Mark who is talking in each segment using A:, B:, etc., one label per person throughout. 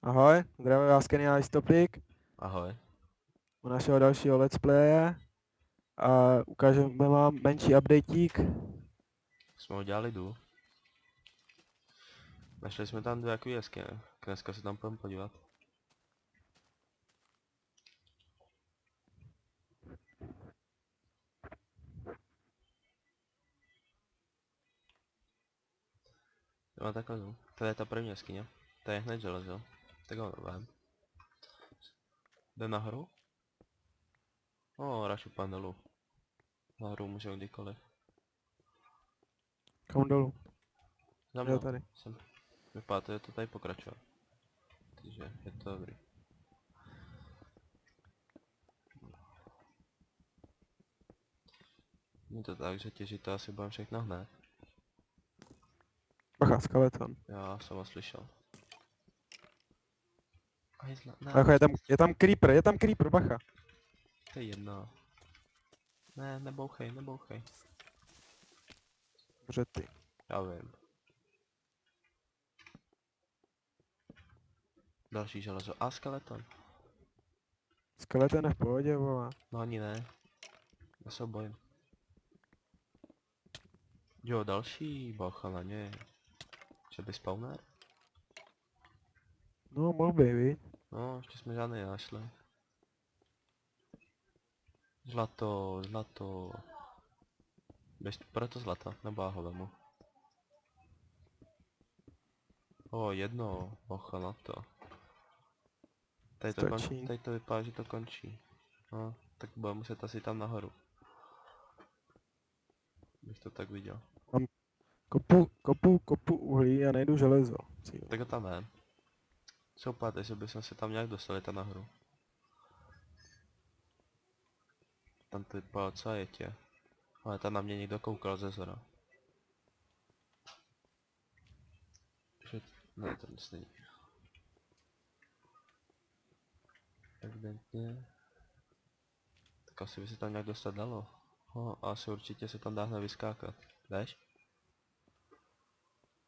A: Ahoj, zdravím vás Kenny Istopik
B: Ahoj.
A: u našeho dalšího let's playe a ukážeme vám menší updateík.
B: Jsme udělali důl. Našli jsme tam 2 jaký jeskyně. Dneska se tam půjdeme podívat. Jo, takhle důl. Tady je ta první jeskyně. Tady je hned železo. Tak ho vem. Jde nahoru? Rašu pan dolů. Nahoru můžeme kdykoliv.
A: Kam dolů?
B: Za
A: Jo,
B: mnou.
A: tady.
B: Jsem. Vypadá to, že to tady pokračuje. Takže je to dobrý. Je to tak, že těžit to asi budeme všechno hned.
A: Bacha, skeleton.
B: Já jsem ho slyšel.
A: Bacha, je tam creeper, bacha.
B: To je jedno. Ne, nebouchej, nebouchej.
A: Dobře ty.
B: Já vím. Další železo a skeleton.
A: Skeleton je v pohodě, vole.
B: No ani ne. Já se ho bojím. Jo, další bacha na ně. Že by spawner?
A: No, mohl by, viď?
B: No, ještě jsme žádný nenašli. Zlato, zlato. Běž pro to zlato, nebo já ho vemu. Jedno, bacha na to.
A: Stačí.
B: Tady to vypadá, že to končí. No, tak budeme muset asi tam nahoru. Bych to tak viděl.
A: Kopu uhlí a najdu železo.
B: Tak ho tam vem. Co upáte, že bychom se tam nějak dostali tam nahoru. Tam to vypadá docela jetě. Ale tam na mě někdo koukal ze zora. Ne, to nic není. Evidentně. Tak asi by se tam nějak dostat dalo. Asi určitě se tam dá hned vyskákat. Jdeš?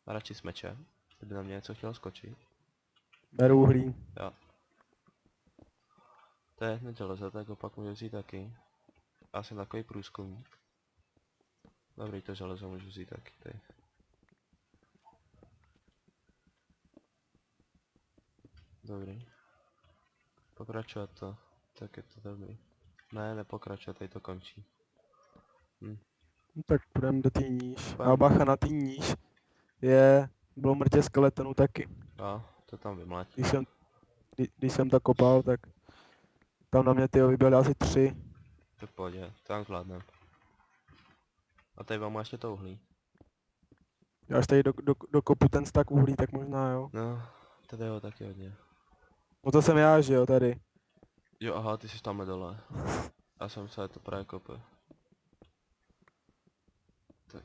B: A radši s mečem, kdyby na mě něco chtělo skočit.
A: Beru uhlí.
B: Jo. To je hned železo, tak ho pak můžu vzít taky. Já jsem takový průzkumník. Dobrý, to železo můžu vzít taky tady. Dobrý. Pokračovat to. Tak je to dobrý. Ne, nepokračovat, tady to končí.
A: No, tak půjdeme do tý níž.
B: Půjdem.
A: A bacha, na tý níž bylo mrtě skeletonu taky.
B: Jo, to tam vymlátí.
A: Když jsem to kopal, tak tam na mě tyjo vyběly asi 3.
B: To v pohodě, to tam zvládnem. A tady vám ještě to uhlí.
A: Já až tady dokopu ten stack uhlí, tak možná jo.
B: No, tady jo taky hodně.
A: No to jsem já, že jo, tady.
B: Jo, aha, ty jsi tam dole. Já jsem se to právě kopil. Tak,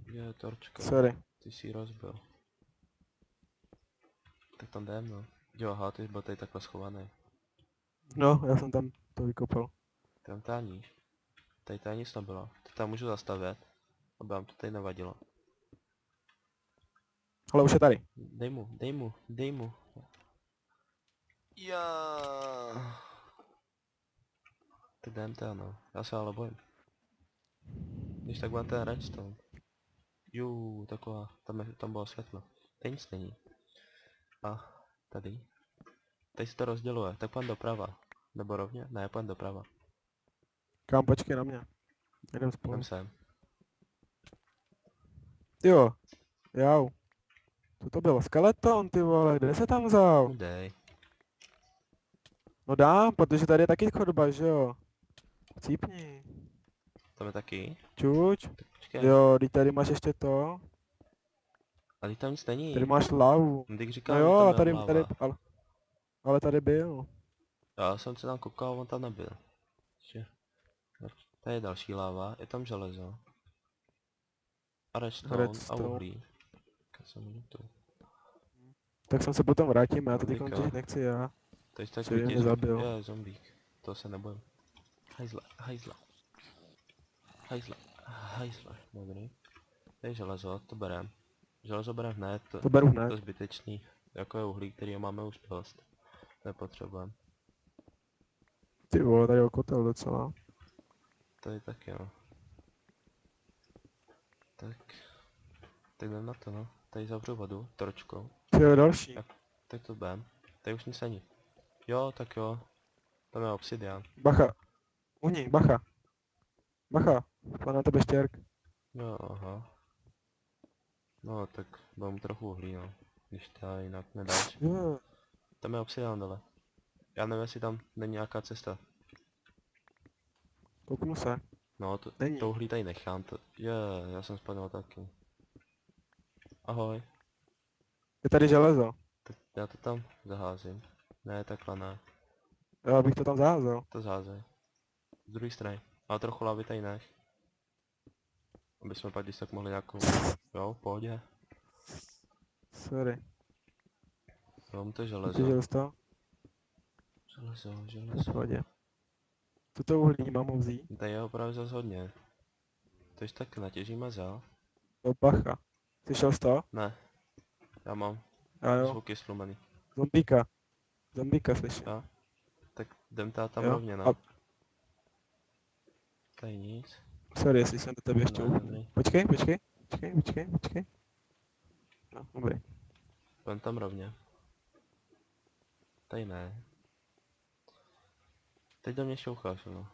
B: je torčka.
A: Sorry.
B: Ty jsi ji rozbil. Tak tam jdem, no. Jo, aha, ty jsi byl tady takhle schovaný.
A: No, já jsem tam to vykopal.
B: Tam táníš. Tady nic nebylo. Ty tam můžu zastavit, aby vám to tady nevadilo.
A: Ale už je tady.
B: Dej mu. Já. Tak jdem to, no. Já se ale bojím. Když tak mám ten redstone. Taková, tam bylo světlo. Tady nic není. A tady. Tady se to rozděluje, tak půjdem doprava. Nebo rovně? Ne, půjdem doprava.
A: Kam, počkej na mě. Jdem spolu.
B: Jdem sem.
A: Jo. Jau. Co to bylo? Skeleton, ty vole, kde se tam vzal?
B: Dej.
A: No dám, protože tady je taky chodba, že jo. Cípni.
B: Tam je taky?
A: Čuč.
B: Počkej.
A: Jo, teď tady máš ještě to.
B: A tady tam nic není.
A: Tady máš lavu.
B: Když
A: No
B: říkám,
A: jo,
B: že
A: ale
B: tam
A: tady,
B: lava.
A: ale tady byl.
B: Já jsem se tam koukal, on tam nebyl. Tady je další láva, je tam železo. A redstone a uhlí.
A: Tak sem se potom vrátím, já to teď
B: Zombíka.
A: končit nechci já.
B: Teď tak
A: Co mě zabil.
B: Je zombík. To se nebojím. Hajzle. Dobrý. Tady je železo, to berem. Železo berem hned,
A: To beru
B: to
A: hned.
B: je zbytečný. Jako je uhlí, který máme už dost. Nepotřebujeme.
A: Ty vole, tady je kotel docela.
B: Tady taky no. Tak. Teď jdem na to no. Tady zavřu vodu, torčkou.
A: Ty jo, další.
B: Jak? Teď to budem. Tady už nic není. Jo, tak jo. Tam je obsidian.
A: Bacha. Uhni, bacha. Bacha. Pan na tebe štěrk.
B: Jo, aha. No, tak budeme trochu uhlí no. Když ta jinak nedáš.
A: Jo.
B: Tam je obsidian dole. Já nevím, jestli tam není nějaká cesta.
A: Kouknu se.
B: No,
A: Není.
B: to uhlí tady nechám. Já jsem spadl taky. Ahoj.
A: Je tady železo.
B: Tak já to tam zaházím. Ne, takhle ne.
A: Já bych to tam zaházel.
B: To zházej. Z druhé strany. Ale trochu lávy tady nech. Aby jsme pak když tak mohli nějakou... Jo, v pohodě.
A: Sorry.
B: Mám to
A: Víte, že
B: železo.
A: dostal?
B: Železo,
A: To je v
B: železo.
A: pohodě. Toto uhlí mám ho vzít.
B: Tady je opravdu zase hodně. Tož tak natěžíme za.
A: No bacha. Slyšel jsi to?
B: Ne. Já mám
A: A jo.
B: zvuky slumený.
A: Zombíka. Zombíka slyším.
B: Jo? Tak jdem tam
A: Jo,
B: rovně,
A: a-
B: no. Tady nic.
A: Sorry, jestli jsem do tebe ještě
B: Ne, dobrý.
A: Počkej. No, dobrý.
B: Jdem tam rovně. Tady ne. Teď do mě šoucháš, no.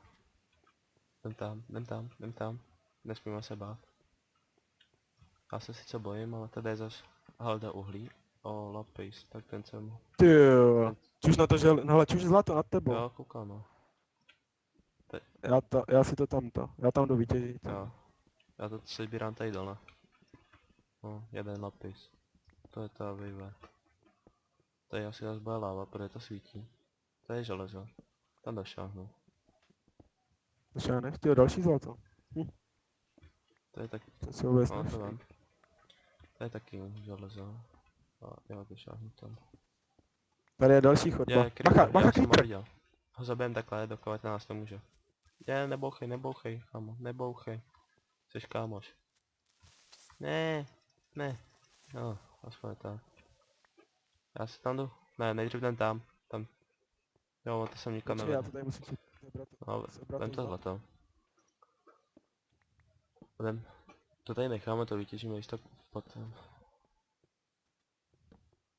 B: Jdem tam. Nesmíme se bát. Já se sice bojím, ale tady je zas halda uhlí. O, lapis, tak ten jsem...
A: Ty jo. Čuž na to, že... No hele, čuž zlato nad tebou.
B: Jo, koukám, no.
A: Já si to tamto. Já tam jdu vytěžit.
B: Jo. Já to si sbírám tady dole. No, jeden lapis. To je ta vyve. Tady asi zase bude láva, protože to svítí. To je železo. Tam došáhnu.
A: Šáneš, ty jo, další zlato.
B: To je tak...
A: To si vůbec
B: No, to
A: nevšiml.
B: vím. To je taky železo. A já došáhnu tam.
A: Tady je další chodba.
B: Je, creeper,
A: Bacha, bacha,
B: já jsem ho
A: creeper.
B: viděl. Ho zabijem takhle, dokovat nás to může. Je, nebouchej, kámo, nebouchej. Jseš kámoš. Ne, no, aspoň tak. Já si tam jdu, ne, nejdřív jdem tam, jo, to jsem nikam
A: Počkej, já
B: nevedl.
A: to tady musím si sebrat.
B: No,
A: sebrat
B: vem to zlato. To tady necháme, to vytěžíme již tak potom.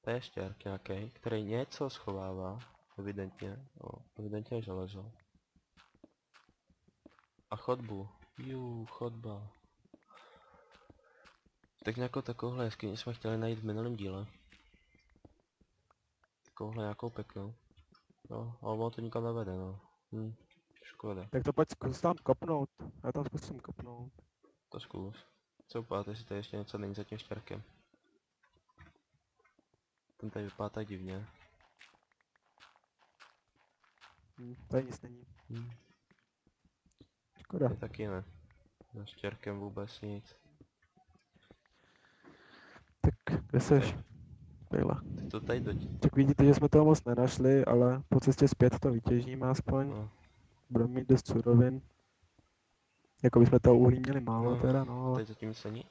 B: To je štěrk nějaký, který něco schovává, evidentně, evidentně železo. A chodbu, chodba. Tak nějakou takovouhle jeskyni jsme chtěli najít v minulém díle. Takovouhle nějakou pěknou. No, ale ono to nikam nevede, no. Škoda.
A: Tak to pojď zkus tam kopnout. Já tam zkusím kopnout.
B: To zkus. Co upadá, jestli tady ještě něco není za tím štěrkem. Ten tady vypadá tak divně.
A: Tady nic není.
B: Hm,
A: Škoda.
B: tady taky ne. Za štěrkem vůbec nic.
A: Tak, kde seš? Bejla.
B: Teď to tady
A: Tak vidíte, že jsme toho moc nenašli, ale po cestě zpět to vytěžíme aspoň.
B: no,
A: Budeme mít dost surovin. Jako bychom toho uhlí měli málo
B: No,
A: teda, no ale...
B: tady zatím nic není.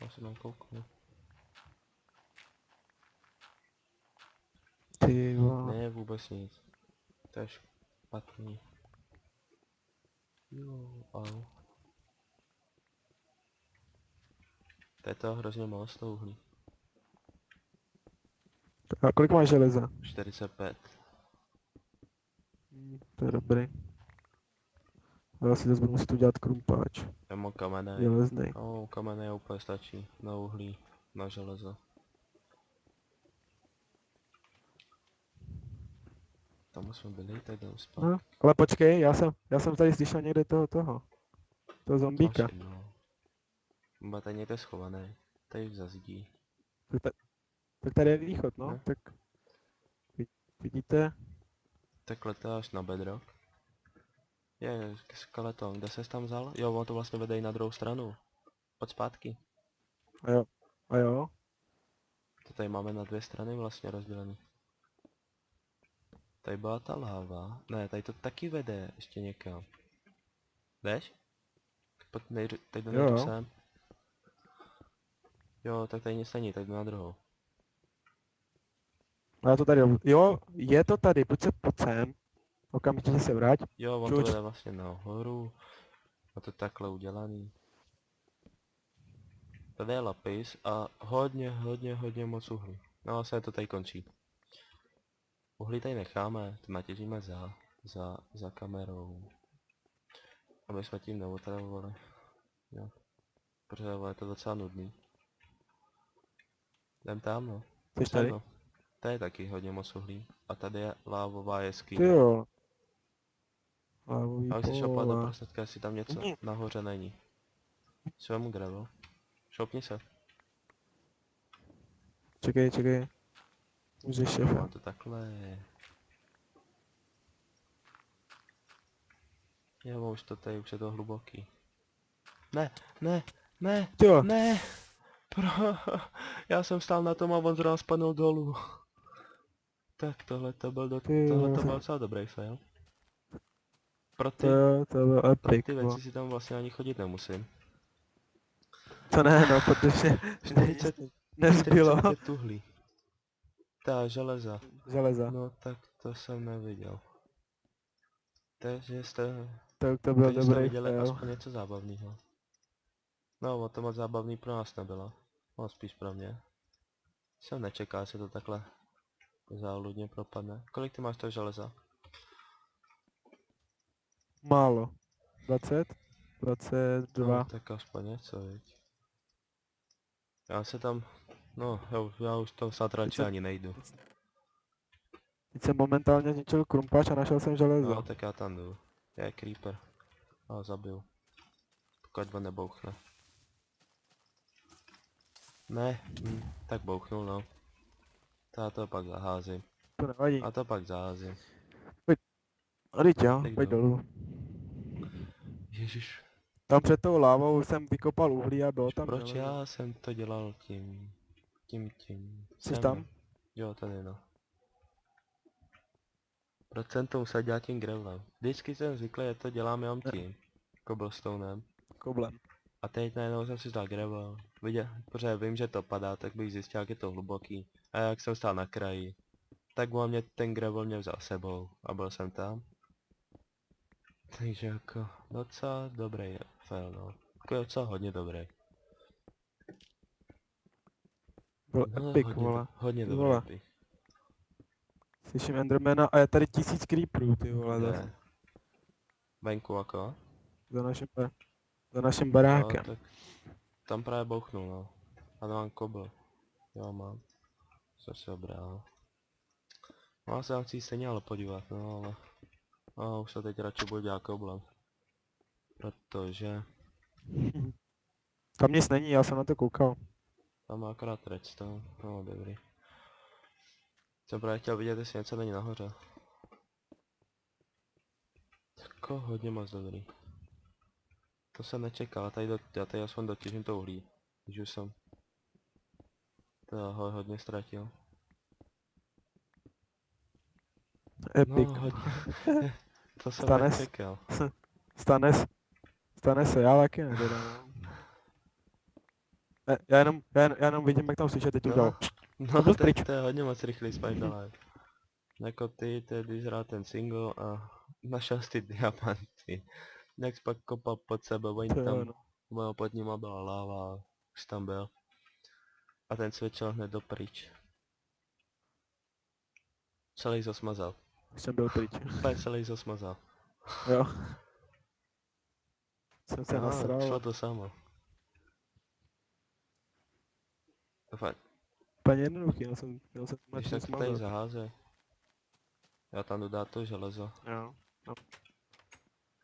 B: Já se tam kouknu.
A: Ty vole.
B: Ne, vůbec nic. To je špatný. Jo, au. To je to hrozně moc, to uhlí.
A: A kolik máš železa?
B: 45.
A: To je dobrý. Já si zase budu muset udělat krumpáč.
B: Já mám kamenej.
A: Železnej.
B: No, kamenej úplně stačí. Na uhlí, na železo. Tam jsme byli, tak jdem spát.
A: No, ale počkej, já jsem tady slyšel někde toho zombíka.
B: Asi, no. Bude tady někde schovaný. Tady za zdí.
A: Tak tady je východ, no,
B: Ne?
A: tak vidíte,
B: Takhle to až na bedrock. Je, skeleton, kde ses tam vzal? Jo, on to vlastně vede i na druhou stranu. Pojď zpátky.
A: a jo,
B: To tady máme na dvě strany vlastně rozdělený. Tady byla ta láva. Ne, tady to taky vede ještě někam. Jdeš? Teď jdu
A: Jo,
B: nejdu
A: jo.
B: sem. Jo, tak tady nic není, tak jdu na druhou.
A: Já to tady, jo, je to tady, pojď sem. Okamžitě se vrať.
B: Jo, on to
A: Čuč,
B: vede vlastně nahoru. A to takhle udělaný. Tady je lapis a hodně moc uhlí. No se to tady končí. Uhlí tady necháme, to natěžíme za kamerou. Aby jsme tím neotravovali. Jo. Protože je to docela nudný. Jdem tam no.
A: jsi tady?
B: No. Tady je taky hodně moc uhlí. A tady je lávová
A: Ty
B: jeskyně.
A: jo. Lávový
B: A si šouplat do
A: pole.
B: prostředka, jestli tam něco nahoře není. Svemu gravel. Šoupni se.
A: Čekej. Můžeš
B: Jo,
A: šéfe.
B: mám to takhle. Jo, už to tady, už je to hluboký. Ne,
A: Ty jo.
B: ne. Pro... Já jsem stál na tom a on zrovna spadnul dolů. Tak tohle to byl,
A: Ty
B: tohle
A: jo.
B: to byl docela dobrý fail. Pro
A: To
B: ty,
A: jo, to byl
B: pro
A: epic,
B: ty
A: bo.
B: věci si tam vlastně ani chodit nemusím.
A: To ne, no, protože nic
B: 40,
A: nezbylo.
B: 45 tuhlí. Ta železa.
A: Železa.
B: No tak to jsem neviděl. Takže
A: To byl
B: takže jste
A: dobrý
B: viděli
A: fail.
B: aspoň něco zábavného. No, o to moc zábavný pro nás nebylo. No, spíš pro mě. Jsem nečekal, že to takhle záludně propadne. Kolik ty máš toho železa?
A: Málo. 20?
B: No,
A: 22.
B: tak aspoň něco, viď. Já se tam... No, já už to snad
A: Teď
B: radši
A: jsem,
B: ani nejdu.
A: teď jsem momentálně zničil krumpáč a našel jsem železo.
B: No, tak já tam jdu. Je creeper. A ho zabiju. Pokud on nebouchne. Ne, tak bouchnul no. Já to pak zaházím.
A: To nevadí.
B: A to pak zaházím.
A: A teď jo,
B: Tak
A: pojď
B: jdu.
A: dolů.
B: Ježiš,
A: Tam před tou lávou jsem vykopal uhlí a bylo tam
B: proč
A: železo.
B: já jsem to dělal tím?
A: Jsi
B: Sem,
A: tam?
B: jo, tady no. Proč jsem to musel dělat tím gravelem? Vždycky jsem zvyklý, že to dělám jenom tím. Cobblestonem.
A: Koblem.
B: A teď najednou jsem si dal gravel. Viděl, protože vím, že to padá, tak bych zjistil, jak je to hluboký. A jak jsem stál na kraji, tak on mě ten gravel mě vzal sebou. A byl jsem tam. Takže jako docela dobrý fail, no. Jako docela hodně dobrý.
A: Byl
B: No,
A: epic, vole.
B: hodně
A: Ty
B: dobrý
A: vole.
B: bych.
A: Slyším Endermana a je tady 1000 creeperů, ty vole,
B: Kde? Venku jako?
A: za naším
B: Jo,
A: barákem.
B: tak tam právě bouchnul, no. A mám kobl. Jo, mám. Jsem si obral. No, já se tam chci stejně ale podívat, no ale... No, už se teď radši budu dělat koblem. Protože
A: Tam nic není, já jsem na to koukal.
B: tam má akorát redstone. No, dobrý. Jsem právě chtěl vidět, jestli něco není nahoře. Jako hodně moc dobrý. To jsem nečekal, já tady aspoň dotěžím to uhlí. Když už jsem to hodně ztratil.
A: Epic.
B: No, hodně. To jsem
A: Stane,
B: nečekal.
A: stane, stane se, já taky ne, teda, no. Já jenom vidím, jak tam slyšet, teď to udělal.
B: No,
A: byl pryč.
B: to je hodně moc rychlý Spider. Jako ty, když hrál ten single a našel ty diamanty. Jak jsi pak kopal pod sebe, oni
A: To jo,
B: tam,
A: no.
B: pod nima byla láva, už tam byl. A ten svědčil hned dopryč. Celý to smazal.
A: Už jsem byl pryč.
B: Úplně celý to smazal.
A: Jo. Jsem se
B: No,
A: nasral.
B: šlo to samo. To fakt,
A: Úplně jednoduchý, měl jsem
B: když
A: čím
B: tak to tady
A: smazat.
B: zaháze. Já tam jdu dát to železo.
A: Jo. No.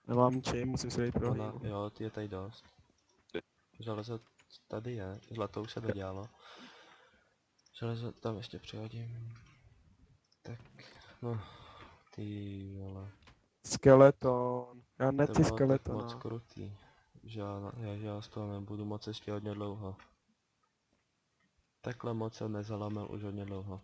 A: Nemám čím, musím si dát pro
B: Jo, ty je tady dost. Železo tady je, zlato už se dodělalo. Železo tam ještě přihodím. Tak, no, ty vole.
A: Skeleton. Já
B: To
A: nechci
B: bylo tak moc
A: skeletona.
B: krutý, že já z toho nebudu moc ještě hodně dlouho. Takhle moc jsem nezalamil už hodně dlouho.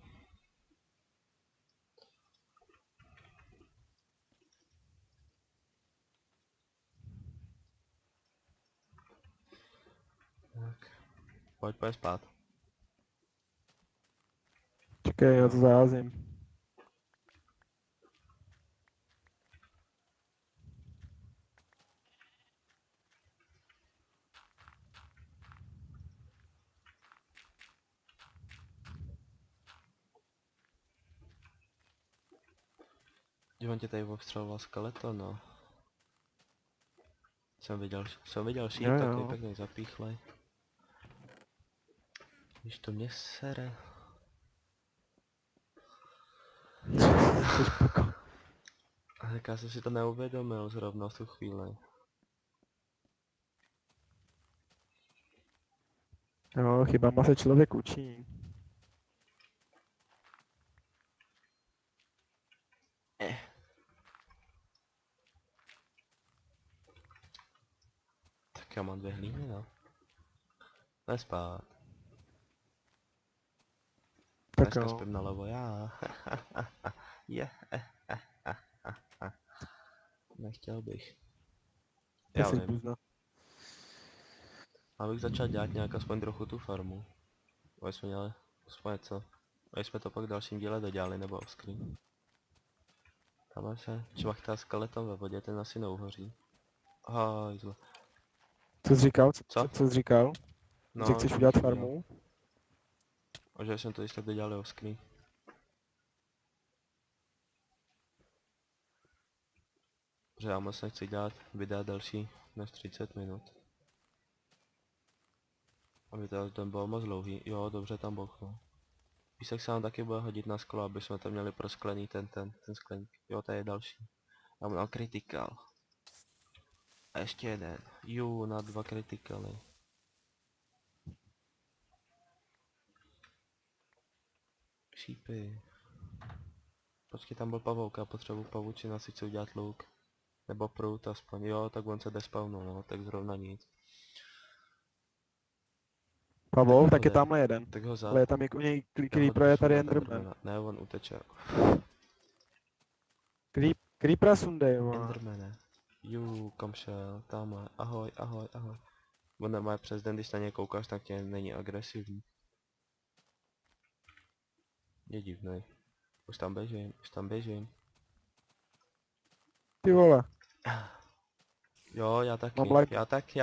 B: Tak, pojď spát.
A: Počkej, já to
B: No.
A: zázím.
B: Že on tě tady obstřeloval skeleton, no. Jsem viděl šíp,
A: Jo,
B: takový
A: jo.
B: pěkný zapíchlej. Když to mě sere.
A: Jsi poko.
B: A tak já jsem si to neuvědomil zrovna v tu chvíli.
A: Jo, chybama se člověk učí.
B: Tak já mám 2 hlíny, no. Nespát.
A: Tak
B: Dneska
A: jo.
B: spím nalevo já. Je. Nechtěl bych.
A: Ty
B: Já
A: jsi
B: vím.
A: buzna.
B: Abych začal dělat nějak aspoň trochu tu farmu. Aby jsme měli aspoň něco. Aby jsme to pak v dalším díle dodělali nebo offscreen. Tam se čvachtá skeleton ve vodě, ten asi neuhoří. Hajzle.
A: Co jsi říkal?
B: Co?
A: Co jsi říkal? Že
B: No,
A: chceš
B: že
A: udělat
B: bych udělal.
A: farmu?
B: A že jsem to jistě dodělali offscreen. Protože já moc nechci dělat videa delší než 30 minut. Aby to ten byl moc dlouhý. Jo, dobře tam bouchnu. Písek se nám taky bude hodit na sklo, aby jsme tam měli prosklený ten skleník. Jo, to je další. Já mám critical. A ještě jeden. Na 2 criticaly. Šípy. Počkej, tam byl pavouk, já potřebuji pavučina, si chci udělat luk. Nebo prout aspoň, jo, tak on se despawnul, no, tak zrovna nic.
A: Pavol, tak je tamhle jeden.
B: Tak ho za...
A: Ale je tam jako u něj
B: Já ho
A: Creeper, je tady
B: sundat
A: Enderman.
B: Endermana. Ne, on uteče.
A: Creepera sundej, jo.
B: Endermane. Kam šel? Tamhle. Ahoj, ahoj, ahoj. On nemá přes den, když na něj koukáš, tak tě není agresivní. Je divnej. Už tam běžím, už tam běžím.
A: Ty vole,
B: Jo, já taky,
A: mám lag,
B: já taky.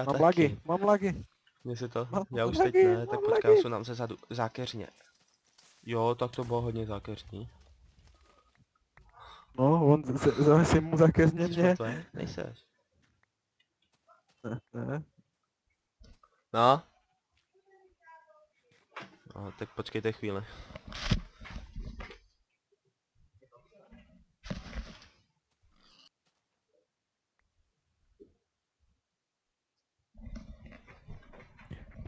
A: mám lagy.
B: Mně se to,
A: Mám
B: já už teď
A: lagy,
B: ne, tak
A: mám
B: počkej, já
A: lagy.
B: sunám ze zadu, zákeřně. Jo, tak to bylo hodně zákeřní.
A: No, on zase mu zakeřně
B: Jsi
A: mě.
B: mrtvý? Nejseš.
A: Ne.
B: No? No, tak počkejte chvíli.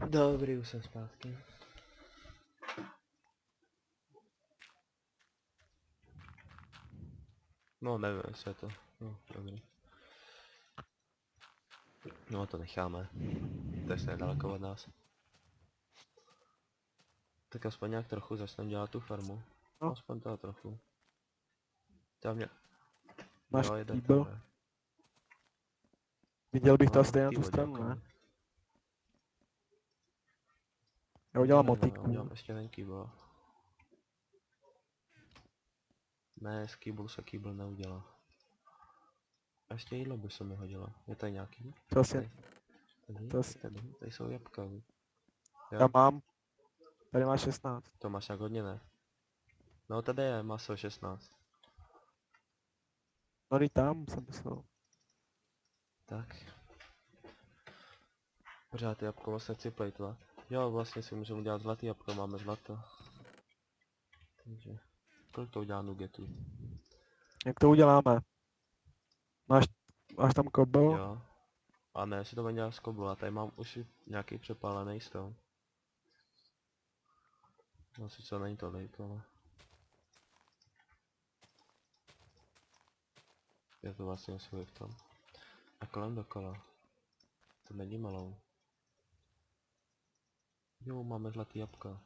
B: Dobrý, už jsem zpátky. No nevím, jestli je to, no dobrý. No to necháme. To je nedaleko od nás. Tak aspoň nějak trochu začneme dělat tu farmu.
A: No.
B: Aspoň toho trochu. Tam mě...
A: Máš
B: Jo, jede
A: kýbl?
B: tam, ne?
A: Viděl bych to
B: No,
A: stejně na tu
B: kýbl,
A: stranu,
B: děkuji.
A: ne? Já udělám
B: Já
A: motiku.
B: udělám ještě jeden kýbl. Ne, z kýblu se kýbl neudělá. A ještě jídlo by se mi hodilo. Je tady nějaký?
A: To asi,
B: Tady jsou jabka.
A: já
B: Jo,
A: mám. Tady máš 16.
B: to máš jak hodně, ne? No tady je maso 16.
A: No i tam jsem myslel.
B: Tak. Pořád jabko moc nechci plejtvat. Jo, vlastně si můžeme udělat zlatý jabko, máme zlato. Takže, kolik to udělá nugetů?
A: Jak to uděláme? Máš tam kobl?
B: Jo. A ne, si to bude dělat z koblu, a tady mám už nějaký přepálený stone. No sice není tolik, ale... Je to vlastně svůj v tom. A kolem dokola. To není malou. Jo, máme zlatý jabka.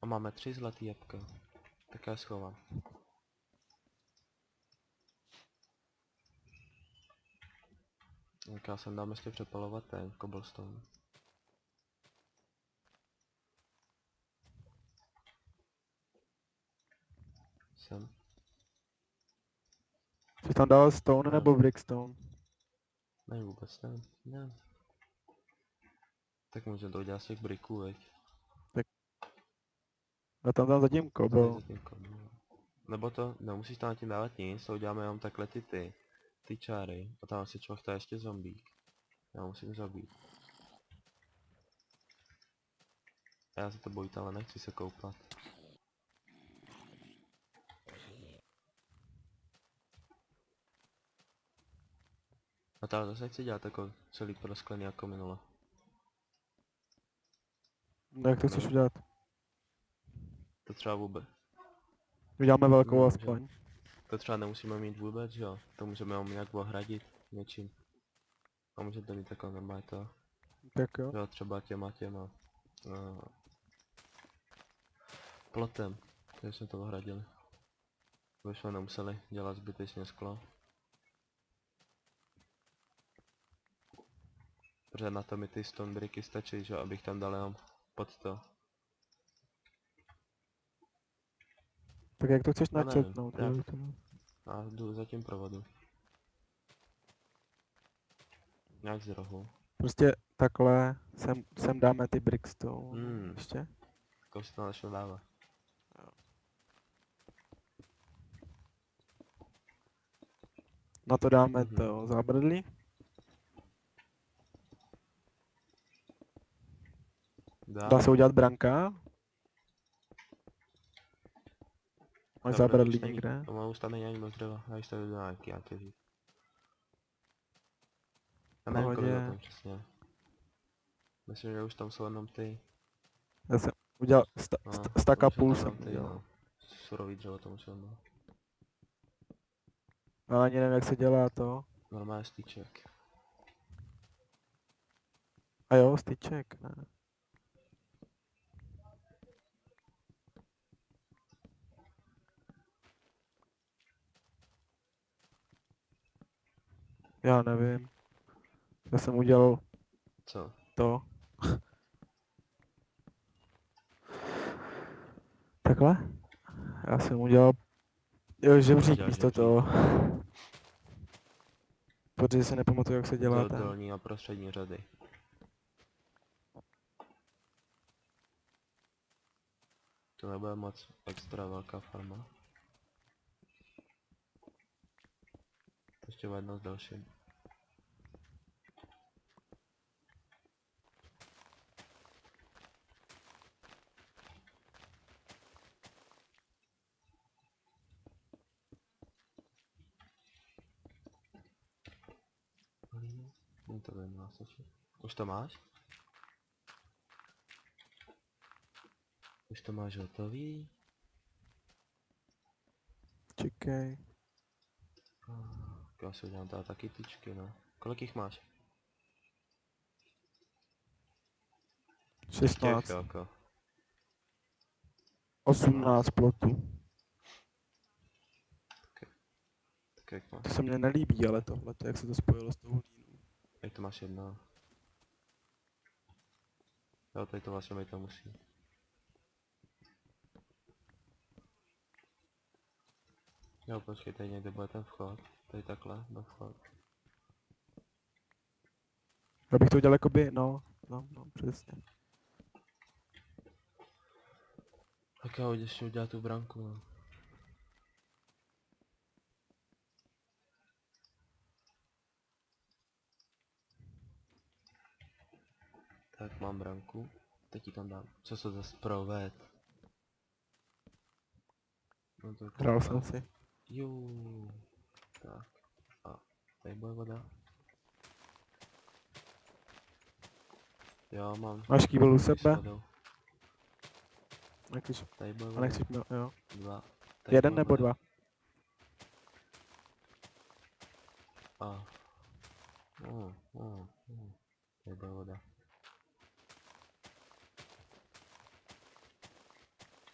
B: A máme 3 zlatý jabka. Tak já schovám. Tak já sem dám ještě přepalovat ten cobblestone. sem.
A: Jsi tam dal stone
B: Ne.
A: nebo brickstone?
B: Ne, vůbec ne. Ne. Tak můžeme to udělat z těch bricků, veď.
A: A tam dám zatím
B: Tady
A: kobl.
B: zatím komu. Nebo to, nemusíš tam tím dávat nic, to uděláme jenom takhle ty čáry. A tam asi čvachtá ještě zombík. Já musím zabít. A já se to bojím, ale nechci se koupat. A tady zase nechci dělat jako celý prosklený jako minule.
A: No jak to chceš udělat?
B: To třeba vůbec.
A: Uděláme velkou
B: Že?
A: aspoň.
B: To třeba nemusíme mít vůbec, že jo? To můžeme jenom nějak ohradit něčím. A můžeme to mít jako normálně to.
A: Tak jo.
B: Jo, třeba těma plotem. Takže jsme to ohradili. Aby jsme nemuseli dělat zbytečně sklo. Protože na to mi ty stone bricky stačí, že jo, abych tam dal jenom pod to.
A: Tak jak to chceš
B: No nevím,
A: načetnout?
B: a jdu za tím provodu. Nějak z rohu.
A: Prostě takhle sem dáme ty brickstone. Ještě?
B: Jako se to našel dává.
A: Na to dáme to zábradlí. Dá se udělat branka. Máš zábradlí někde?
B: To má už tam není ani moc dřeva, já již tady jdu nějaký říct. Já nevím, kolik je tam přesně. Myslím, že už tam jsou jenom ty.
A: Já jsem udělal stack a půl jsem
B: ty,
A: udělal.
B: no. Surový dřevo to musím dát.
A: Ale ani nevím, jak se dělá to.
B: Normálně stýček.
A: A jo, styček, ne. Já nevím. Já jsem udělal
B: Co?
A: to. Takhle? Já jsem udělal žebřík místo toho. Protože se nepamatuju, jak se dělá ten.
B: Dolní a prostřední řady. To nebude moc extra velká farma. Ještě jedno s dalším. To vím, už to máš? Už to máš hotový?
A: Čekej.
B: Já si udělám tady taky tyčky, no. Kolik jich máš?
A: 16.
B: Jako.
A: 18 plotů.
B: Tak jak máš?
A: To se mně nelíbí, ale tohle, jak se to spojilo s tou hlínou.
B: Jak to máš jedna? Jo, tady to vlastně to musí. Jo, počkej, tady někde bude ten vchod. Tady takhle, do vchod.
A: Já bych to udělal jakoby, no, přesně.
B: Tak já ještě udělat tu branku, no. Tak mám branku. Teď ti tam dám. Co se zase proved? No to
A: Hrál jsem si.
B: Jú. Tak. A tady bude voda. Jo, mám.
A: Máš kýbel u sebe?
B: Tady bude voda.
A: A nechceš, no, jo.
B: 2.
A: Jeden nebo 2?
B: A. Tady bude voda.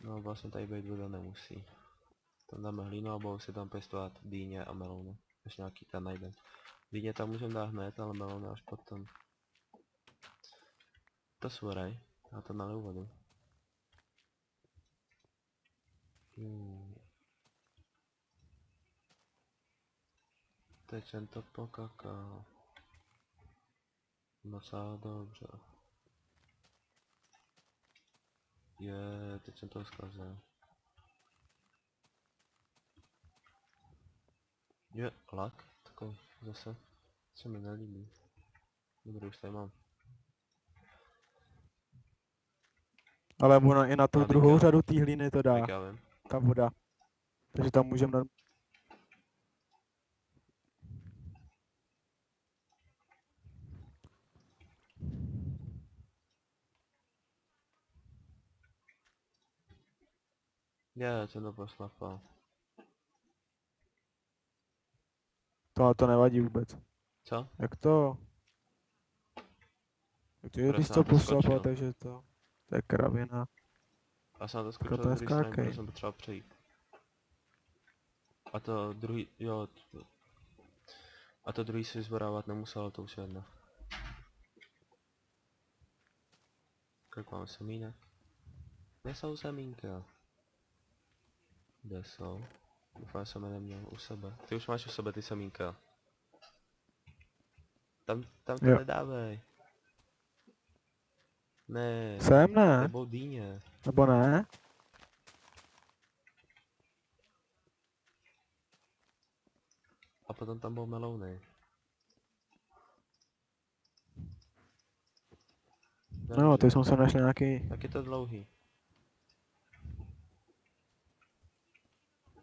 B: No vlastně tady být voda nemusí. Tam dáme hlínu a budou si tam pěstovat dýně a melouny. Až nějaký tam najdem. Dýně tam můžeme dát hned, ale melouny až potom. To svoraj, já to naliju vodu. teď jsem to pokakal. Docela dobře. Teď jsem to zkazil. Lak, takový zase se mi nelíbí. Dobrý, už tady mám.
A: Ale ono i na tu
B: A
A: druhou
B: díky,
A: řadu té hlíny to dá,
B: já vím.
A: ta voda. Takže tam můžeme
B: Jsem to poslapal.
A: to nevadí vůbec.
B: Co?
A: Jak to? Ty
B: Proč
A: když
B: jsem
A: to
B: na to
A: poslapal,
B: skočil?
A: takže to je kravina.
B: Já jsem na to
A: Tak
B: skočil
A: to
B: z
A: je
B: druhé strany,
A: skákej.
B: protože jsem potřeboval přejít. A to druhý, a to druhý si zvorávat nemuselo, to už je jedno. Kolik mám semínek? Kde jsou semínka? Kde jsou? Doufám, že jsem je neměl u sebe. Ty už máš u sebe ty semínka. Tam to
A: Jo.
B: nedávej. Ne,
A: Sem
B: to je
A: ne?
B: boudýně.
A: Nebo ne?
B: A potom tam byl melouny.
A: No, ty
B: Dobře,
A: jsem se našel nějaký,
B: tak je to dlouhý.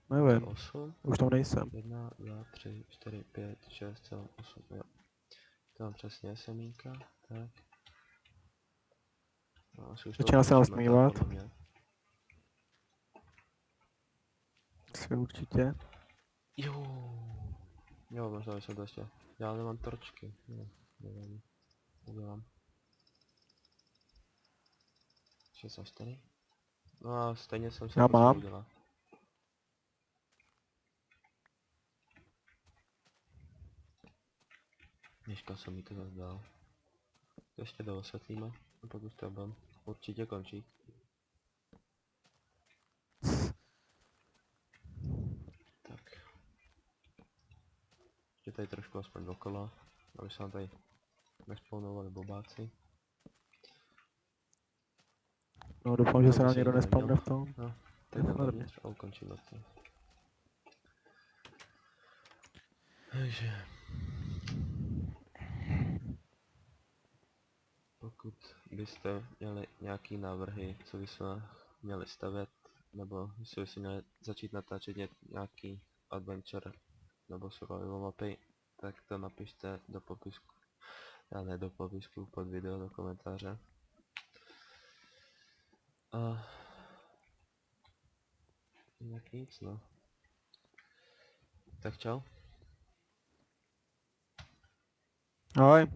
B: To je
A: nevím,
B: 8.
A: už tam nejsem.
B: 1, 2, 3, 4, 5, 6, 7, 8, jo. To mám přesně semínka, tak. No, asi už to
A: Začíná se
B: ukončíme, tak
A: nasmívat.
B: podle mě.
A: Asi určitě.
B: Jo, možná jsem to ještě. Já nemám torčky. Ne, nevím. Udělám. 6 a 4. No a stejně jsem se
A: Já
B: pořád
A: mám.
B: udělal. Dneška jsem mi to zase dal. To ještě doosvětlíme. A pak už to budem určitě končit. Tak. Ještě tady trošku aspoň dokola, aby se nám tady nespawnovali bobáci.
A: No doufám, že se
B: Aby
A: nám
B: se
A: někdo
B: nikdo
A: nespavne
B: neměl.
A: v tom.
B: No, teď jdem
A: Farmě.
B: dovnitř a ukončíme to. Takže... Pokud byste měli nějaký návrhy, co bychom měli stavět, nebo jestli byste měli začít natáčet nějaký adventure nebo survival mapy, tak to napište do popisku. Já ne do popisku, pod video, do komentáře. A... jinak nic, no. Tak čau.
A: Ahoj.